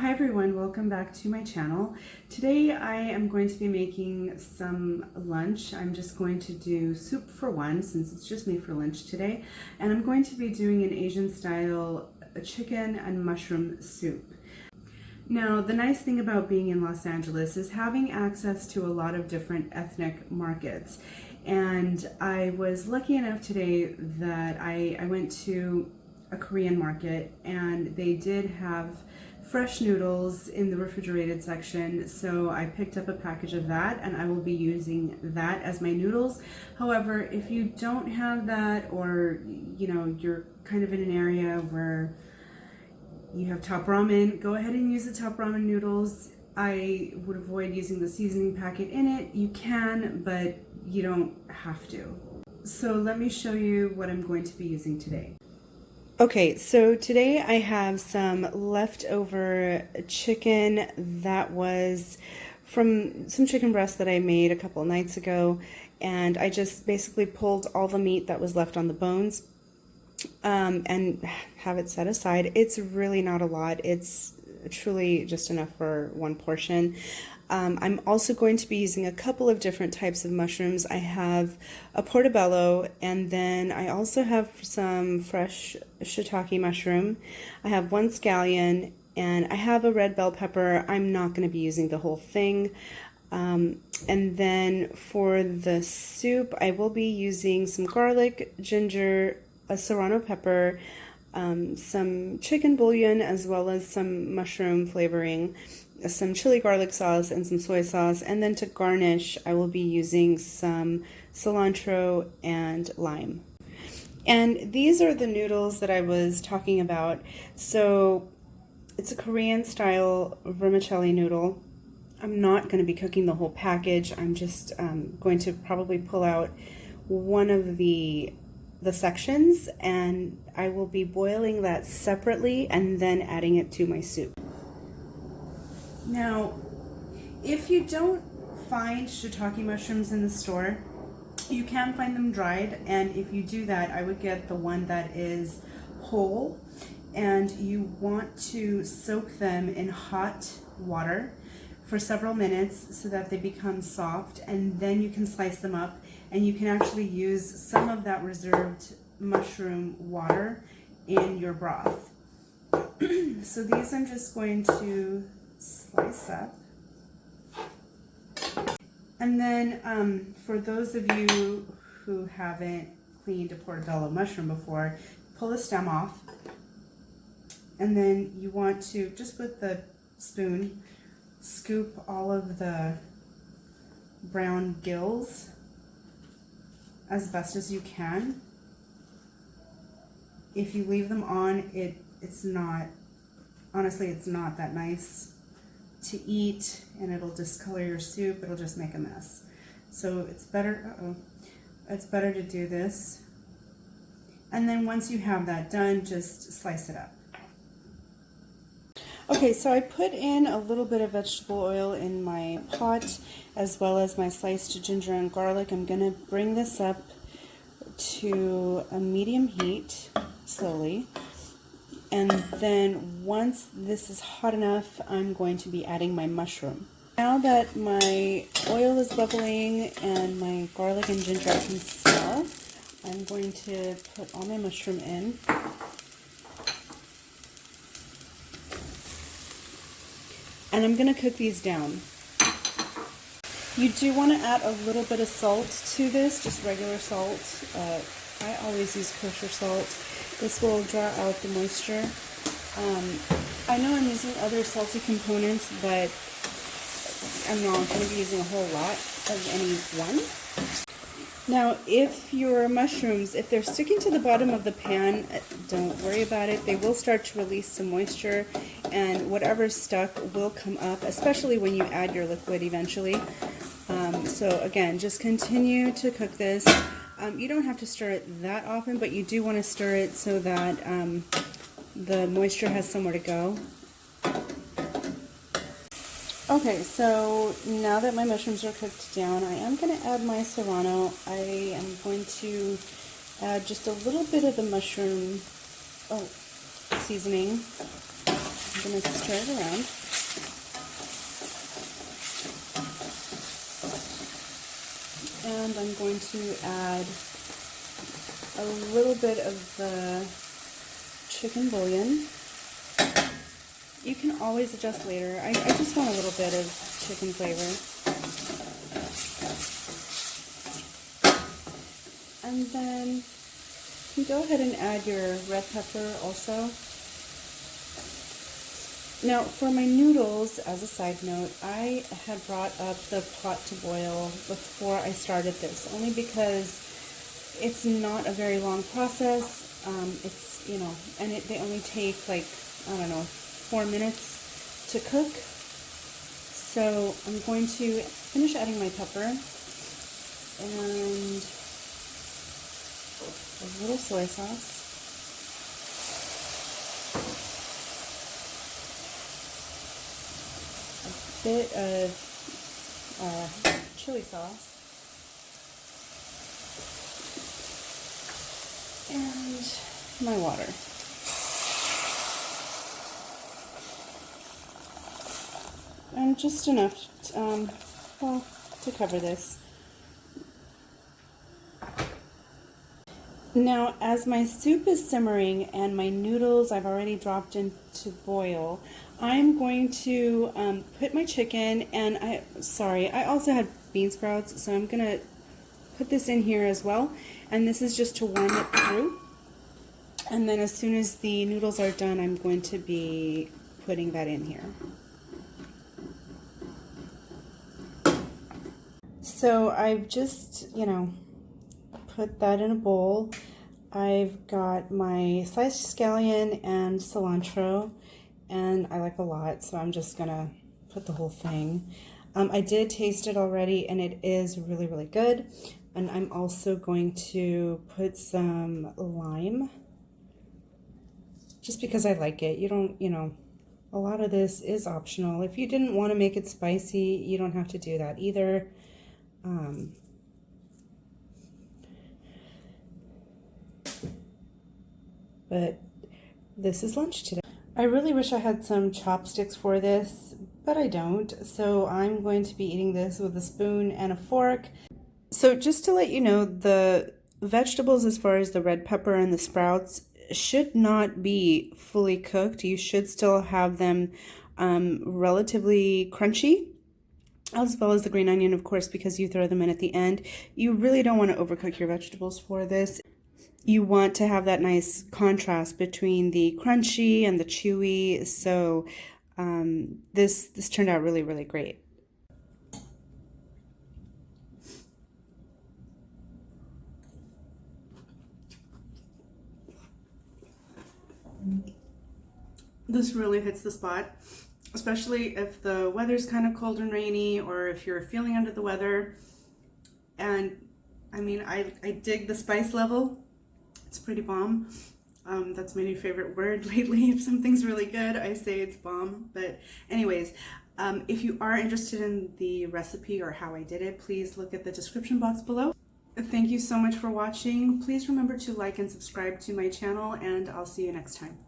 Hi everyone, welcome back to my channel. Today I am going to be making some lunch. I'm just going to do soup for one since it's just me for lunch today, and I'm going to be doing an Asian style chicken and mushroom soup. Now, the nice thing about being in Los Angeles is having access to a lot of different ethnic markets. And I was lucky enough today that I went to a Korean market and they did have fresh noodles in the refrigerated section, so I picked up a package of that and I will be using that as my noodles. However, if you don't have that, or you're kind of in an area where you have top ramen, go ahead and use the top ramen noodles. I would avoid using the seasoning packet in it. You can, but you don't have to. So let me show you what I'm going to be using today. Okay, so today I have some leftover chicken that was from some chicken breast that I made a couple of nights ago, and I just basically pulled all the meat that was left on the bones and have it set aside. It's really not a lot. It's truly just enough for one portion. I'm also going to be using a couple of different types of mushrooms. I have a portobello, and then I also have some fresh shiitake mushroom. I have one scallion, and I have a red bell pepper. I'm not going to be using the whole thing. And then for the soup, I will be using some garlic, ginger, a serrano pepper, some chicken bouillon, as well as some mushroom flavoring, some chili garlic sauce, and some soy sauce. And then to garnish, I will be using some cilantro and lime. And these are the noodles that I was talking about. So it's a Korean style vermicelli noodle. I'm not going to be cooking the whole package. I'm just going to probably pull out one of the sections, and I will be boiling that separately and then adding it to my soup. Now, if you don't find shiitake mushrooms in the store, you can find them dried, and if you do that, I would get the one that is whole, and you want to soak them in hot water for several minutes so that they become soft, and then you can slice them up, and you can actually use some of that reserved mushroom water in your broth. So these I'm just going to slice up. And then for those of you who haven't cleaned a portobello mushroom before, pull the stem off, and then you want to, just with the spoon, scoop all of the brown gills as best as you can. If you leave them on, it's not, honestly, it's not that nice to eat, and it'll discolor your soup. It'll just make a mess. So it's better, it's better to do this. And then once you have that done, just slice it up. Okay, so I put in a little bit of vegetable oil in my pot, as well as my sliced ginger and garlic. I'm going to bring this up to a medium heat slowly. And then once this is hot enough, I'm going to be adding my mushroom. Now that my oil is bubbling and my garlic and ginger I can smell, I'm going to put all my mushroom in. And I'm going to cook these down. You do want to add a little bit of salt to this, just regular salt. I always use kosher salt. This will draw out the moisture. I know I'm using other salty components, but I'm not going to be using a whole lot of any one. Now, if your mushrooms, if they're sticking to the bottom of the pan, don't worry about it. They will start to release some moisture, and whatever's stuck will come up, especially when you add your liquid eventually. So again, just continue to cook this. You don't have to stir it that often, but you do want to stir it so that the moisture has somewhere to go. Okay, so now that my mushrooms are cooked down, I am going to add my serrano. I am going to add just a little bit of the mushroom seasoning. I'm going to stir it around. And I'm going to add a little bit of the chicken bouillon. You can always adjust later. I just want a little bit of chicken flavor. And then you can go ahead and add your red pepper also. Now for my noodles, as a side note, I had brought up the pot to boil before I started this, only because it's not a very long process. It's, you know, and they only take like, I don't know, 4 minutes to cook. So I'm going to finish adding my pepper and a little soy sauce. A bit of chili sauce. And my water. And just enough, well, to cover this. Now, as my soup is simmering and my noodles I've already dropped in to boil, I'm going to put my chicken, and I also had bean sprouts, so I'm going to put this in here as well. And this is just to warm it through. And then as soon as the noodles are done, I'm going to be putting that in here. So I've just, you know, put that in a bowl. I've got my sliced scallion and cilantro, and I like a lot, so I'm just gonna put the whole thing. I did taste it already, and it is really, really good. And I'm also going to put some lime, just because I like it. You don't, you know, a lot of this is optional. If you didn't want to make it spicy, you don't have to do that either. But this is lunch today. I really wish I had some chopsticks for this, but I don't. So I'm going to be eating this with a spoon and a fork. So just to let you know, the vegetables, as far as the red pepper and the sprouts, should not be fully cooked. You should still have them relatively crunchy, as well as the green onion, of course, because you throw them in at the end. You really don't want to overcook your vegetables for this. You want to have that nice contrast between the crunchy and the chewy. So this turned out really, really great. This really hits the spot, especially if the weather's kind of cold and rainy, or if you're feeling under the weather. And I mean, I dig the spice level. It's pretty bomb. That's my new favorite word lately. If something's really good, I say it's bomb. But anyways, if you are interested in the recipe or how I did it, please look at the description box below. Thank you so much for watching. Please remember to like and subscribe to my channel, and I'll see you next time.